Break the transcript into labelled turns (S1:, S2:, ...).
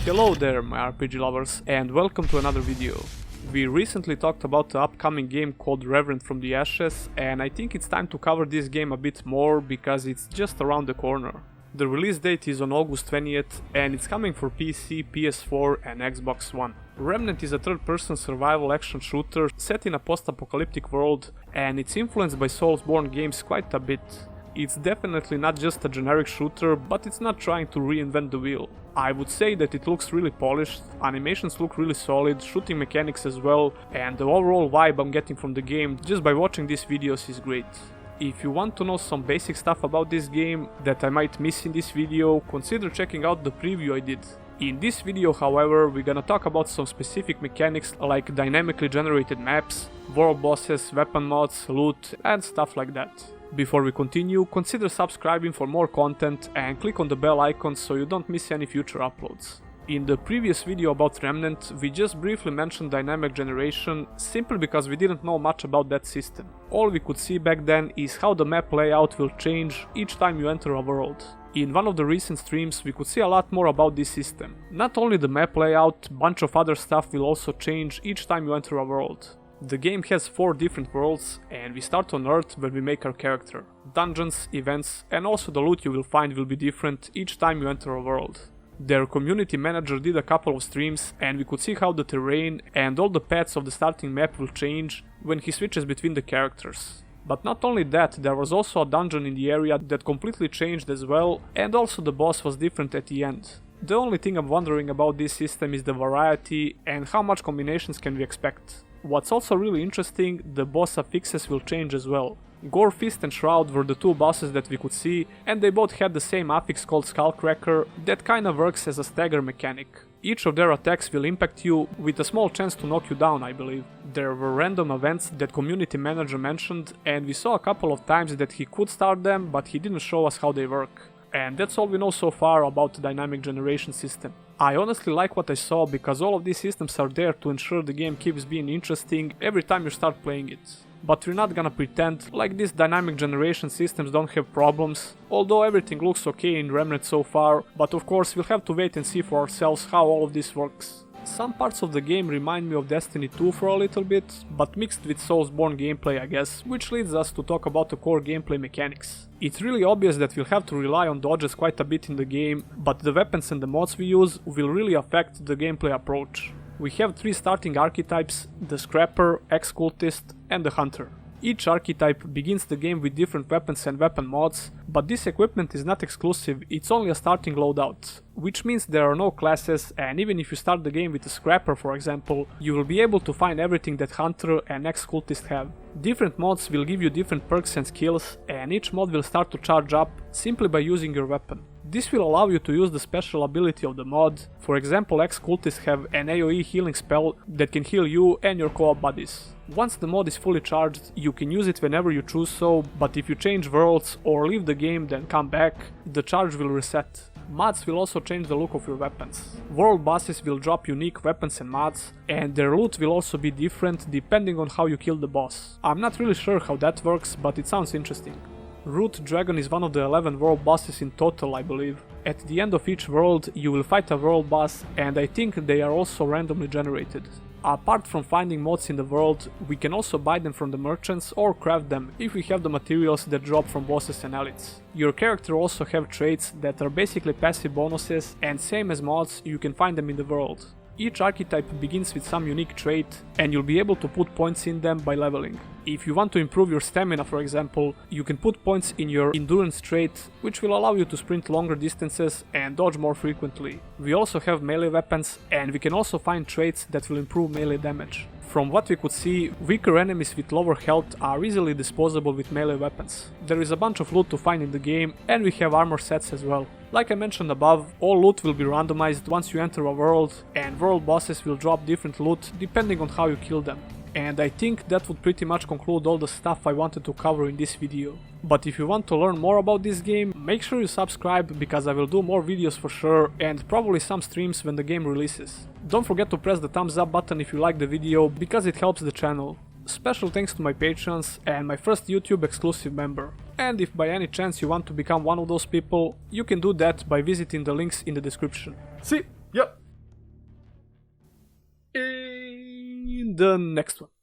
S1: Hello there my RPG lovers and welcome to another video. We recently talked about the upcoming game called Remnant From the Ashes, and I think it's time to cover this game a bit more because it's just around the corner. The release date is on August 20th and it's coming for PC, PS4 and Xbox One. Remnant is a third-person survival action shooter set in a post-apocalyptic world, and it's influenced by soulsborne games quite a bit. It's definitely not just a generic shooter, but it's not trying to reinvent the wheel. I would say that it looks really polished, animations look really solid, shooting mechanics as well, and the overall vibe I'm getting from the game just by watching these videos is great. If you want to know some basic stuff about this game that I might miss in this video, consider checking out the preview I did. In this video, however, we're gonna talk about some specific mechanics like dynamically generated maps, world bosses, weapon mods, loot, and stuff like that. Before we continue, consider subscribing for more content and click on the bell icon so you don't miss any future uploads. In the previous video about Remnant, we just briefly mentioned dynamic generation simply because we didn't know much about that system. All we could see back then is how the map layout will change each time you enter a world. In one of the recent streams we could see a lot more about this system. Not only the map layout, bunch of other stuff will also change each time you enter a world. The game has 4 different worlds, and we start on Earth when we make our character. Dungeons, events, and also the loot you will find will be different each time you enter a world. Their community manager did a couple of streams, and we could see how the terrain and all the paths of the starting map will change when he switches between the characters. But not only that, there was also a dungeon in the area that completely changed as well, and also the boss was different at the end. The only thing I'm wondering about this system is the variety and how much combinations can we expect. What's also really interesting, the boss affixes will change as well. Gore Fist and Shroud were the 2 bosses that we could see, and they both had the same affix called Skullcracker that kinda works as a stagger mechanic. Each of their attacks will impact you with a small chance to knock you down, I believe. There were random events that community manager mentioned, and we saw a couple of times that he could start them, but he didn't show us how they work. And that's all we know so far about the dynamic generation system. I honestly like what I saw because all of these systems are there to ensure the game keeps being interesting every time you start playing it. But we're not gonna pretend like these dynamic generation systems don't have problems, although everything looks okay in Remnant so far, but of course we'll have to wait and see for ourselves how all of this works. Some parts of the game remind me of Destiny 2 for a little bit, but mixed with soulsborne gameplay I guess, which leads us to talk about the core gameplay mechanics. It's really obvious that we'll have to rely on dodges quite a bit in the game, but the weapons and the mods we use will really affect the gameplay approach. We have 3 starting archetypes, the Scrapper, Ex-Cultist and the Hunter. Each archetype begins the game with different weapons and weapon mods, but this equipment is not exclusive, it's only a starting loadout, which means there are no classes, and even if you start the game with a Scrapper for example, you will be able to find everything that Hunter and Ex-Cultist have. Different mods will give you different perks and skills, and each mod will start to charge up simply by using your weapon. This will allow you to use the special ability of the mod. For example, Ex-Cultists have an AoE healing spell that can heal you and your co-op buddies. Once the mod is fully charged, you can use it whenever you choose so, but if you change worlds or leave the game then come back, the charge will reset. Mods will also change the look of your weapons. World bosses will drop unique weapons and mods, and their loot will also be different depending on how you kill the boss. I'm not really sure how that works, but it sounds interesting. Root Dragon is one of the 11 world bosses in total, I believe. At the end of each world, you will fight a world boss, and I think they are also randomly generated. Apart from finding mods in the world, we can also buy them from the merchants or craft them if we have the materials that drop from bosses and elites. Your character also have traits that are basically passive bonuses, and same as mods, you can find them in the world. Each archetype begins with some unique trait, and you'll be able to put points in them by leveling. If you want to improve your stamina for example, you can put points in your endurance trait, which will allow you to sprint longer distances and dodge more frequently. We also have melee weapons, and we can also find traits that will improve melee damage. From what we could see, weaker enemies with lower health are easily disposable with melee weapons. There is a bunch of loot to find in the game, and we have armor sets as well. Like I mentioned above, all loot will be randomized once you enter a world, and world bosses will drop different loot depending on how you kill them. And I think that would pretty much conclude all the stuff I wanted to cover in this video. But if you want to learn more about this game, make sure you subscribe because I will do more videos for sure, and probably some streams when the game releases. Don't forget to press the thumbs up button if you like the video, because it helps the channel. Special thanks to my patrons and my first YouTube exclusive member. And if by any chance you want to become one of those people, you can do that by visiting the links in the description. See ya! in the next one.